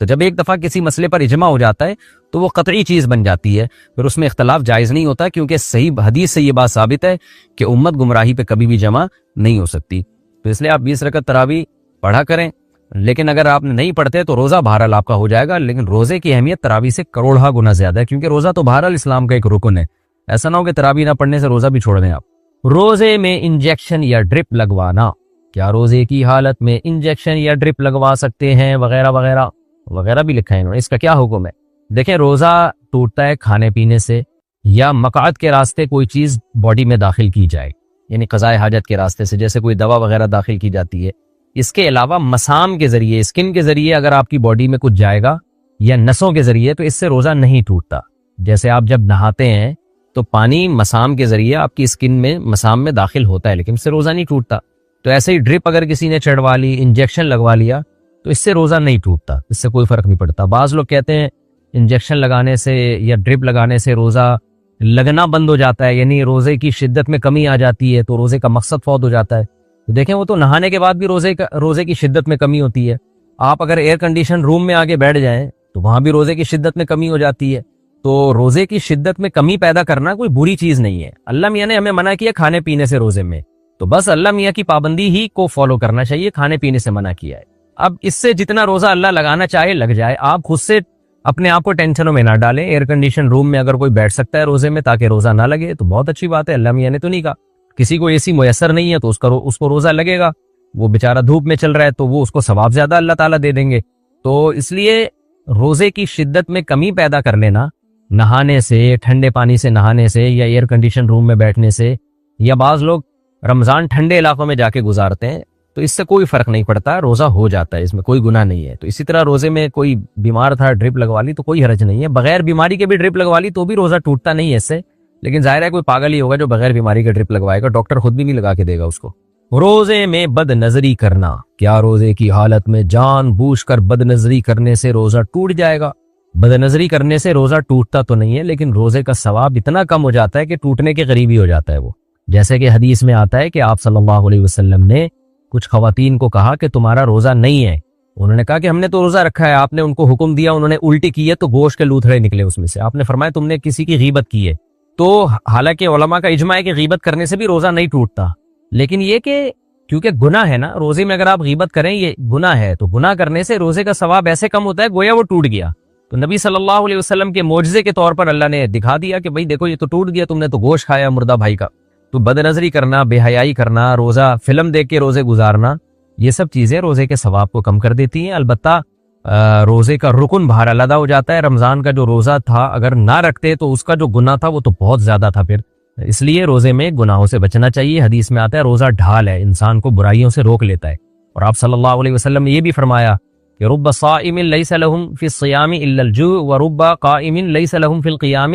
تو جب ایک دفعہ کسی مسئلے پر اجماع ہو جاتا ہے تو وہ قطعی چیز بن جاتی ہے، پھر اس میں اختلاف جائز نہیں ہوتا، کیونکہ صحیح حدیث سے یہ بات ثابت ہے کہ امت گمراہی پہ کبھی بھی جمع نہیں ہو سکتی۔ تو اس لیے آپ 20 رکعت تراویح پڑھا کریں، لیکن اگر آپ نہیں پڑھتے تو روزہ بہرحال آپ کا ہو جائے گا، لیکن روزے کی اہمیت تراویح سے کروڑہ گنا زیادہ ہے، کیونکہ روزہ تو بہرحال اسلام کا ایک رکن ہے۔ ایسا نہ ہو کہ تراویح نہ پڑھنے سے روزہ بھی چھوڑ دیں آپ۔ روزے میں انجیکشن یا ڈرپ لگوانا، کیا روزے کی حالت میں انجیکشن یا ڈرپ لگوا سکتے ہیں وغیرہ وغیرہ وغیرہ بھی لکھا ہے انہوں نے، اس کا کیا حکم ہے؟ دیکھیں، روزہ ٹوٹتا ہے کھانے پینے سے یا مقعد کے راستے کوئی چیز باڈی میں داخل کی جائے، یعنی قضاء حاجت کے راستے سے، جیسے کوئی دوا وغیرہ داخل کی جاتی ہے۔ اس کے علاوہ مسام کے ذریعے، اسکن کے ذریعے اگر آپ کی باڈی میں کچھ جائے گا یا نسوں کے ذریعے، تو اس سے روزہ نہیں ٹوٹتا۔ جیسے آپ جب نہاتے ہیں تو پانی مسام کے ذریعے آپ کی اسکن میں مسام میں داخل ہوتا ہے، لیکن اس سے روزہ نہیں ٹوٹتا۔ تو ایسے ہی ڈرپ اگر کسی نے چڑھوا لی، انجیکشن لگوا لیا، تو اس سے روزہ نہیں ٹوٹتا، اس سے کوئی فرق نہیں پڑتا۔ بعض لوگ کہتے ہیں انجیکشن لگانے سے یا ڈرپ لگانے سے روزہ لگنا بند ہو جاتا ہے، یعنی روزے کی شدت میں کمی آ جاتی ہے، تو روزے کا مقصد فوت ہو جاتا ہے۔ تو دیکھیں، وہ تو نہانے کے بعد بھی روزے کی شدت میں کمی ہوتی ہے۔ آپ اگر ایئر کنڈیشن روم میں آگے بیٹھ جائیں تو وہاں بھی روزے کی شدت میں کمی ہو جاتی ہے۔ تو روزے کی شدت میں کمی پیدا کرنا کوئی بری چیز نہیں ہے۔ اللہ میاں نے ہمیں منع کیا کھانے پینے سے روزے میں، تو بس اللہ میاں کی پابندی ہی کو فالو کرنا چاہیے، کھانے پینے سے منع کیا ہے۔ اب اس سے جتنا روزہ اللہ لگانا چاہے لگ جائے، آپ خود سے اپنے آپ کو ٹینشنوں میں نہ ڈالیں۔ ایئر کنڈیشن روم میں اگر کوئی بیٹھ سکتا ہے روزے میں تاکہ روزہ نہ لگے تو بہت اچھی بات ہے، اللہ میاں نے تو نہیں کہا۔ کسی کو اے سی میسر نہیں ہے تو اس کو روزہ لگے گا، وہ بیچارہ دھوپ میں چل رہا ہے تو وہ اس کو ثواب زیادہ اللہ تعالیٰ دے دیں گے۔ تو اس لیے روزے کی شدت میں کمی پیدا کر لینا نہانے سے، ٹھنڈے پانی سے نہانے سے یا ایئر کنڈیشن روم میں بیٹھنے سے، یا بعض لوگ رمضان ٹھنڈے علاقوں میں جا کے گزارتے ہیں، تو اس سے کوئی فرق نہیں پڑتا، روزہ ہو جاتا ہے، اس میں کوئی گناہ نہیں ہے۔ تو اسی طرح روزے میں کوئی بیمار تھا، ڈرپ لگوا لی تو کوئی حرج نہیں ہے، بغیر بیماری کے بھی ڈرپ لگوا لی تو بھی روزہ ٹوٹتا نہیں ہے اس سے، لیکن ظاہر ہے کوئی پاگل ہی ہوگا جو بغیر بیماری کا ڈرپ لگوائے گا، ڈاکٹر خود بھی نہیں لگا کے دے گا اس کو۔ روزے میں بد نظری کرنا، کیا روزے کی حالت میں جان بوجھ کر بد نظری کرنے سے روزہ ٹوٹ جائے گا؟ بد نظری کرنے سے روزہ ٹوٹتا تو نہیں ہے، لیکن روزے کا ثواب اتنا کم ہو جاتا ہے کہ ٹوٹنے کے قریب ہی ہو جاتا ہے وہ۔ جیسے کہ حدیث میں آتا ہے کہ آپ صلی اللہ علیہ وسلم نے کچھ خواتین کو کہا کہ تمہارا روزہ نہیں ہے، انہوں نے کہا کہ ہم نے تو روزہ رکھا ہے، آپ نے ان کو حکم دیا، انہوں نے الٹی کی ہے تو گوشت کے لوتھڑے نکلے اس میں سے، آپ نے فرمایا تم نے کسی کی غیبت کی ہے۔ تو حالانکہ علماء کا اجماع ہے کہ غیبت کرنے سے بھی روزہ نہیں ٹوٹتا، لیکن یہ کہ کیونکہ گناہ ہے نا، روزے میں اگر آپ غیبت کریں یہ گناہ ہے، تو گناہ کرنے سے روزے کا ثواب ایسے کم ہوتا ہے گویا وہ ٹوٹ گیا۔ تو نبی صلی اللہ علیہ وسلم کے معجزے کے طور پر اللہ نے دکھا دیا کہ بھئی دیکھو یہ تو ٹوٹ گیا، تم نے تو گوشت کھایا مردہ بھائی کا۔ تو بد نظری کرنا، بے حیائی کرنا، روزہ فلم دیکھ کے روزے گزارنا، یہ سب چیزیں روزے کے ثواب کو کم کر دیتی ہیں۔ البتہ روزے کا رکن باہر علیحدہ ہو جاتا ہے۔ رمضان کا جو روزہ تھا اگر نہ رکھتے تو اس کا جو گناہ تھا وہ تو بہت زیادہ تھا، پھر اس لیے روزے میں گناہوں سے بچنا چاہیے۔ حدیث میں آتا ہے روزہ ڈھال ہے، انسان کو برائیوں سے روک لیتا ہے، اور آپ صلی اللہ علیہ وسلم نے یہ بھی فرمایا کہ رب صائم لیس لهم فی الصیام الا الجوع ورب قائم لیس لهم فی القیام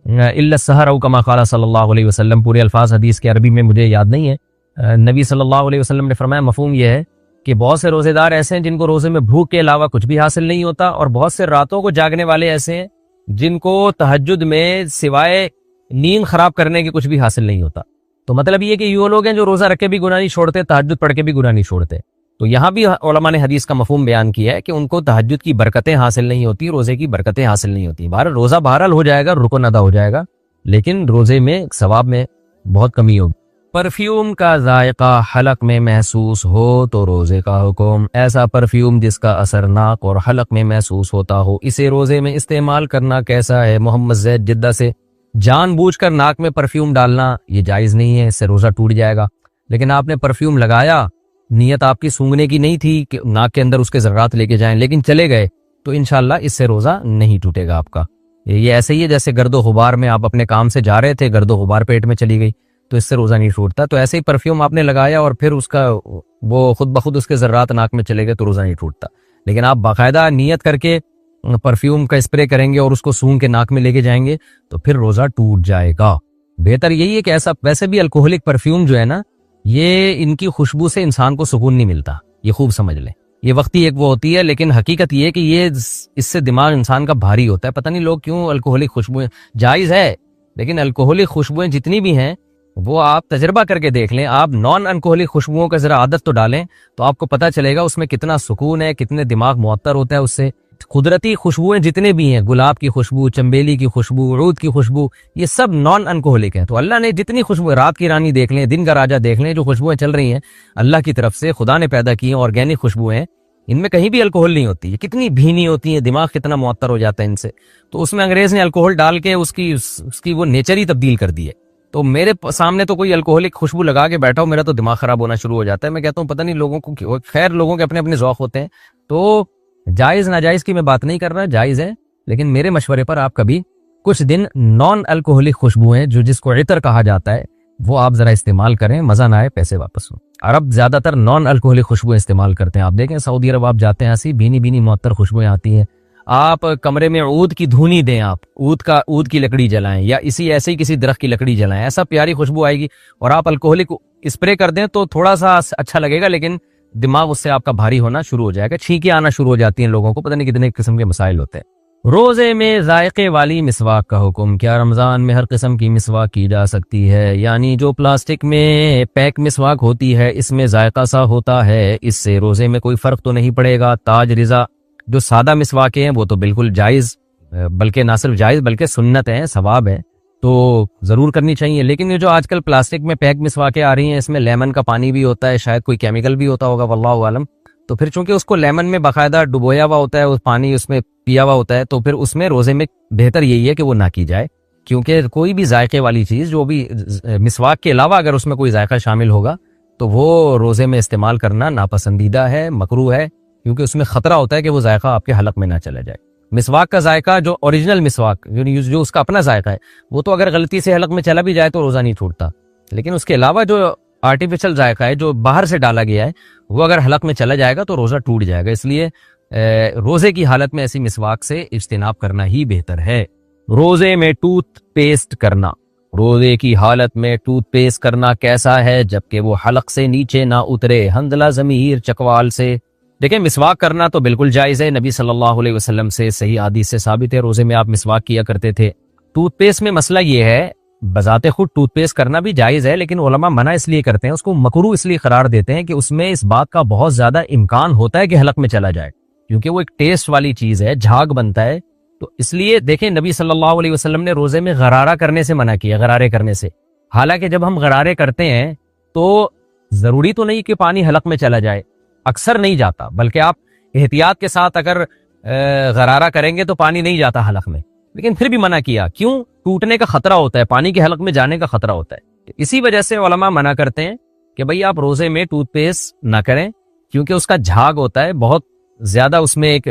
الا السحر، او کما قال صلی اللہ علیہ وسلم۔ پورے الفاظ حدیث کے عربی میں مجھے یاد نہیں ہے۔ نبی صلی اللہ علیہ وسلم نے فرمایا مفہوم یہ ہے کہ بہت سے روزے دار ایسے ہیں جن کو روزے میں بھوک کے علاوہ کچھ بھی حاصل نہیں ہوتا، اور بہت سے راتوں کو جاگنے والے ایسے ہیں جن کو تہجد میں سوائے نیند خراب کرنے کے کچھ بھی حاصل نہیں ہوتا۔ تو مطلب یہ کہ یہ لوگ ہیں جو روزہ رکھ کے بھی گناہ نہیں چھوڑتے، تہجد پڑھ کے بھی گناہ نہیں چھوڑتے۔ تو یہاں بھی علماء نے حدیث کا مفہوم بیان کیا ہے کہ ان کو تہجد کی برکتیں حاصل نہیں ہوتی، روزے کی برکتیں حاصل نہیں ہوتی۔ بہرحال روزہ بہرحال ہو جائے گا، رکن ادا ہو جائے گا، لیکن روزے میں ثواب میں بہت کمی ہوگی۔ پرفیوم کا ذائقہ حلق میں محسوس ہو تو روزے کا حکم، ایسا پرفیوم جس کا اثر ناک اور حلق میں محسوس ہوتا ہو، اسے روزے میں استعمال کرنا کیسا ہے؟ محمد زید جدہ سے، جان بوجھ کر ناک میں پرفیوم ڈالنا یہ جائز نہیں ہے، اس سے روزہ ٹوٹ جائے گا۔ لیکن آپ نے پرفیوم لگایا، نیت آپ کی سونگھنے کی نہیں تھی کہ ناک کے اندر اس کے ذرات لے کے جائیں، لیکن چلے گئے تو انشاءاللہ اس سے روزہ نہیں ٹوٹے گا آپ کا۔ یہ ایسے ہی ہے جیسے گرد و غبار میں آپ اپنے کام سے جا رہے تھے، گرد و غبار پیٹ میں چلی گئی تو اس سے روزہ نہیں ٹوٹتا۔ تو ایسے ہی پرفیوم آپ نے لگایا اور پھر اس کا وہ خود بخود اس کے ذرات ناک میں چلے گئے تو روزہ نہیں ٹوٹتا۔ لیکن آپ باقاعدہ نیت کر کے پرفیوم کا اسپرے کریں گے اور اس کو سونگھ کے ناک میں لے کے جائیں گے تو پھر روزہ ٹوٹ جائے گا۔ بہتر یہی ہے کہ ایسا، ویسے بھی الکوہلک پرفیوم جو ہے نا، یہ ان کی خوشبو سے انسان کو سکون نہیں ملتا، یہ خوب سمجھ لیں۔ یہ وقتی ایک وہ ہوتی ہے، لیکن حقیقت یہ ہے کہ یہ اس سے دماغ انسان کا بھاری ہوتا ہے۔ پتہ نہیں لوگ کیوں الکوہلک خوشبوئیں، جائز ہے لیکن الکوہلک خوشبوئیں جتنی بھی ہیں وہ آپ تجربہ کر کے دیکھ لیں۔ آپ نان الکوہلک خوشبوؤں کا ذرا عادت تو ڈالیں تو آپ کو پتہ چلے گا اس میں کتنا سکون ہے، کتنے دماغ معطر ہوتا ہے اس سے۔ قدرتی خوشبوئیں جتنے بھی ہیں، گلاب کی خوشبو، چنبیلی کی خوشبو، عود کی خوشبو، یہ سب نان الکوہولک ہیں. تو اللہ نے جتنی خوشبو، رات کی رانی دیکھ لیں، دن کا راجہ دیکھ لیں، جو خوشبوئیں چل رہی ہیں اللہ کی طرف سے خدا نے پیدا کی ہیں، آرگینک خوشبوئیں، ان میں کہیں بھی الکوہول نہیں ہوتی. یہ کتنی بھینی ہوتی ہیں، دماغ کتنا معطر ہو جاتا ہے ان سے. تو اس میں انگریز نے الکوہول ڈال کے اس کی وہ نیچر ہی تبدیل کر دی ہے. تو میرے سامنے تو کوئی الکوہولک خوشبو لگا کے بیٹھا ہو، میرا تو دماغ خراب ہونا شروع ہو جاتا ہے. میں کہتا ہوں پتہ نہیں لوگوں کو، خیر لوگوں کے اپنے اپنے ذوق ہوتے ہیں. تو جائز ناجائز کی میں بات نہیں کر رہا، جائز ہے، لیکن میرے مشورے پر آپ کبھی کچھ دن نان الکوہولک خوشبوئیں جس کو عطر کہا جاتا ہے وہ آپ ذرا استعمال کریں، مزہ نہ آئے پیسے واپس ہوں. عرب زیادہ تر نان الکوہولک خوشبوئیں استعمال کرتے ہیں. آپ دیکھیں سعودی عرب آپ جاتے ہیں، ایسی بھینی بھینی معطر خوشبوئیں آتی ہیں. آپ کمرے میں عود کی دھونی دیں، آپ عود کی لکڑی جلائیں یا ایسے ہی کسی درخت کی لکڑی جلائیں، ایسا پیاری خوشبو آئے گی. اور آپ الکوہولک اسپرے کر دیں تو تھوڑا سا اچھا لگے گا، لیکن دماغ اس سے آپ کا بھاری ہونا شروع ہو جائے گا. چھینکیں آنا شروع ہو جاتی ہیں لوگوں کو، پتہ نہیں کتنے قسم کے مسائل ہوتے ہیں. روزے میں ذائقے والی مسواک کا حکم. کیا رمضان میں ہر قسم کی مسواک کی جا سکتی ہے؟ یعنی جو پلاسٹک میں پیک مسواک ہوتی ہے اس میں ذائقہ سا ہوتا ہے، اس سے روزے میں کوئی فرق تو نہیں پڑے گا؟ تاج رضا. جو سادہ مسواکیں ہیں وہ تو بالکل جائز، بلکہ نہ صرف جائز بلکہ سنت ہیں، ثواب ہے، تو ضرور کرنی چاہیے. لیکن یہ جو آج کل پلاسٹک میں پیک مسواکیں آ رہی ہیں اس میں لیمن کا پانی بھی ہوتا ہے، شاید کوئی کیمیکل بھی ہوتا ہوگا، واللہ عالم. تو پھر چونکہ اس کو لیمن میں باقاعدہ ڈبویا ہوا ہوتا ہے، اس پانی اس میں پیا ہوا ہوتا ہے، تو پھر اس میں روزے میں بہتر یہی ہے کہ وہ نہ کی جائے. کیونکہ کوئی بھی ذائقے والی چیز، جو بھی مسواک کے علاوہ اگر اس میں کوئی ذائقہ شامل ہوگا تو وہ روزے میں استعمال کرنا ناپسندیدہ ہے، مکروہ ہے، کیونکہ اس میں خطرہ ہوتا ہے کہ وہ ذائقہ آپ کے حلق میں نہ چلا جائے. مسواک کا ذائقہ جو اوریجنل مسواک جو اس کا اپنا ذائقہ ہے وہ تو اگر غلطی سے حلق میں چلا بھی جائے تو روزہ نہیں ٹوٹتا. لیکن اس کے علاوہ جو آرٹیفیشل ذائقہ ہے جو باہر سے ڈالا گیا ہے وہ اگر حلق میں چلا جائے گا تو روزہ ٹوٹ جائے گا. اس لیے روزے کی حالت میں ایسی مسواک سے اجتناب کرنا ہی بہتر ہے. روزے میں ٹوتھ پیسٹ کرنا. روزے کی حالت میں ٹوتھ پیسٹ کرنا کیسا ہے جبکہ وہ حلق سے نیچے نہ اترے؟ حنظلہ ضمیر چکوال سے. دیکھیں مسواک کرنا تو بالکل جائز ہے، نبی صلی اللہ علیہ وسلم سے صحیح حدیث سے ثابت ہے روزے میں آپ مسواک کیا کرتے تھے. ٹوتھ پیسٹ میں مسئلہ یہ ہے، بذات خود ٹوتھ پیسٹ کرنا بھی جائز ہے، لیکن علماء منع اس لیے کرتے ہیں، اس کو مکروہ اس لیے قرار دیتے ہیں کہ اس میں اس بات کا بہت زیادہ امکان ہوتا ہے کہ حلق میں چلا جائے، کیونکہ وہ ایک ٹیسٹ والی چیز ہے، جھاگ بنتا ہے. تو اس لیے دیکھیں نبی صلی اللہ علیہ وسلم نے روزے میں غرارہ کرنے سے منع کیا، غرارے کرنے سے. حالانکہ جب ہم غرارے کرتے ہیں تو ضروری تو نہیں کہ پانی حلق میں چلا جائے، اکثر نہیں جاتا، بلکہ آپ احتیاط کے ساتھ اگر غرارہ کریں گے تو پانی نہیں جاتا حلق میں، لیکن پھر بھی منع کیا. کیوں؟ ٹوٹنے کا خطرہ ہوتا ہے، پانی کے حلق میں جانے کا خطرہ ہوتا ہے. اسی وجہ سے علماء منع کرتے ہیں کہ بھئی آپ روزے میں ٹوتھ پیسٹ نہ کریں، کیونکہ اس کا جھاگ ہوتا ہے بہت زیادہ، اس میں ایک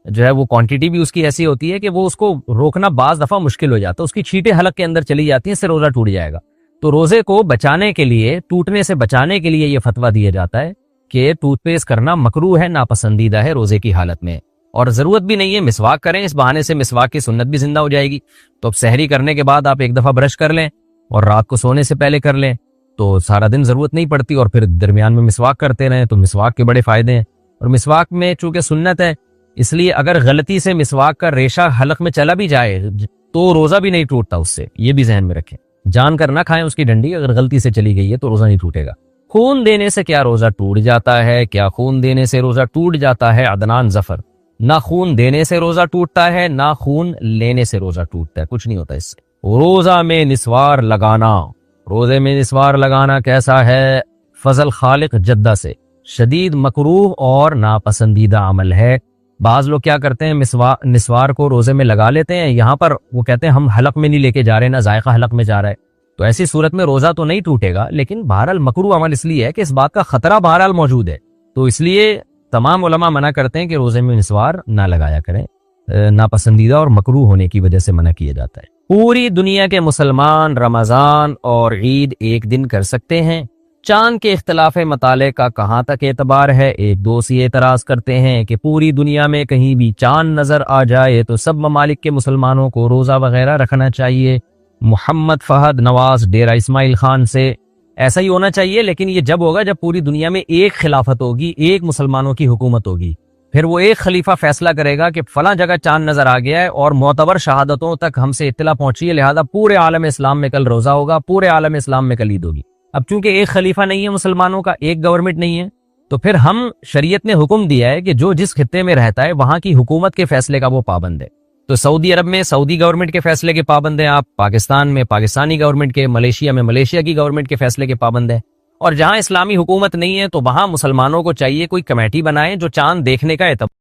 جو ہے وہ کوانٹٹی بھی اس کی ایسی ہوتی ہے کہ وہ اس کو روکنا بعض دفعہ مشکل ہو جاتا ہے، اس کی چھینٹیں حلق کے اندر چلی جاتی ہیں، اس سے روزہ ٹوٹ جائے گا. تو روزے کو بچانے کے لیے، ٹوٹنے سے بچانے کے لیے یہ فتویٰ دیا جاتا ہے کہ ٹوتھ پیسٹ کرنا مکروہ ہے، ناپسندیدہ ہے روزے کی حالت میں. اور ضرورت بھی نہیں ہے، مسواک کریں، اس بہانے سے مسواک کی سنت بھی زندہ ہو جائے گی. تو اب سحری کرنے کے بعد آپ ایک دفعہ برش کر لیں اور رات کو سونے سے پہلے کر لیں تو سارا دن ضرورت نہیں پڑتی، اور پھر درمیان میں مسواک کرتے رہیں تو مسواک کے بڑے فائدے ہیں. اور مسواک میں چونکہ سنت ہے اس لیے اگر غلطی سے مسواک کا ریشہ حلق میں چلا بھی جائے تو روزہ بھی نہیں ٹوٹتا اس سے، یہ بھی ذہن میں رکھیں. جان کر نہ کھائیں اس کی ڈنڈی، اگر غلطی سے چلی گئی ہے تو روزہ نہیں ٹوٹے گا. خون دینے سے کیا روزہ ٹوٹ جاتا ہے؟ کیا خون دینے سے روزہ ٹوٹ جاتا ہے؟ عدنان ظفر. نہ خون دینے سے روزہ ٹوٹتا ہے نہ خون لینے سے روزہ ٹوٹتا ہے، کچھ نہیں ہوتا اس سے. روزہ میں نسوار لگانا. روزے میں نسوار لگانا کیسا ہے؟ فضل خالق جدہ سے. شدید مکروہ اور ناپسندیدہ عمل ہے. بعض لوگ کیا کرتے ہیں، نسوار کو روزے میں لگا لیتے ہیں، یہاں پر وہ کہتے ہیں ہم حلق میں نہیں لے کے جا رہے، نہ ذائقہ حلق میں جا رہا ہے. تو ایسی صورت میں روزہ تو نہیں ٹوٹے گا، لیکن بہرحال مکروہ عمل اس لیے ہے کہ اس بات کا خطرہ بہرحال موجود ہے. تو اس لیے تمام علماء منع کرتے ہیں کہ روزے میں نسوار نہ لگایا کریں، ناپسندیدہ اور مکروہ ہونے کی وجہ سے منع کیا جاتا ہے. پوری دنیا کے مسلمان رمضان اور عید ایک دن کر سکتے ہیں. چاند کے اختلاف مطالعے کا کہاں تک اعتبار ہے؟ ایک دوست یہ اعتراض کرتے ہیں کہ پوری دنیا میں کہیں بھی چاند نظر آ جائے تو سب ممالک کے مسلمانوں کو روزہ وغیرہ رکھنا چاہیے. محمد فہد نواز ڈیرہ اسماعیل خان سے. ایسا ہی ہونا چاہیے، لیکن یہ جب ہوگا جب پوری دنیا میں ایک خلافت ہوگی، ایک مسلمانوں کی حکومت ہوگی. پھر وہ ایک خلیفہ فیصلہ کرے گا کہ فلاں جگہ چاند نظر آ گیا ہے اور معتبر شہادتوں تک ہم سے اطلاع پہنچی ہے، لہذا پورے عالم اسلام میں کل روزہ ہوگا، پورے عالم اسلام میں کل عید ہوگی. اب چونکہ ایک خلیفہ نہیں ہے مسلمانوں کا، ایک گورنمنٹ نہیں ہے، تو پھر ہم شریعت نے حکم دیا ہے کہ جو جس خطے میں رہتا ہے وہاں کی حکومت کے فیصلے کا وہ پابند ہے. تو سعودی عرب میں سعودی گورنمنٹ کے فیصلے کے پابند ہیں آپ، پاکستان میں پاکستانی گورنمنٹ کے، ملیشیا میں ملیشیا کی گورنمنٹ کے فیصلے کے پابند ہیں. اور جہاں اسلامی حکومت نہیں ہے تو وہاں مسلمانوں کو چاہیے کوئی کمیٹی بنائے جو چاند دیکھنے کا اعتبار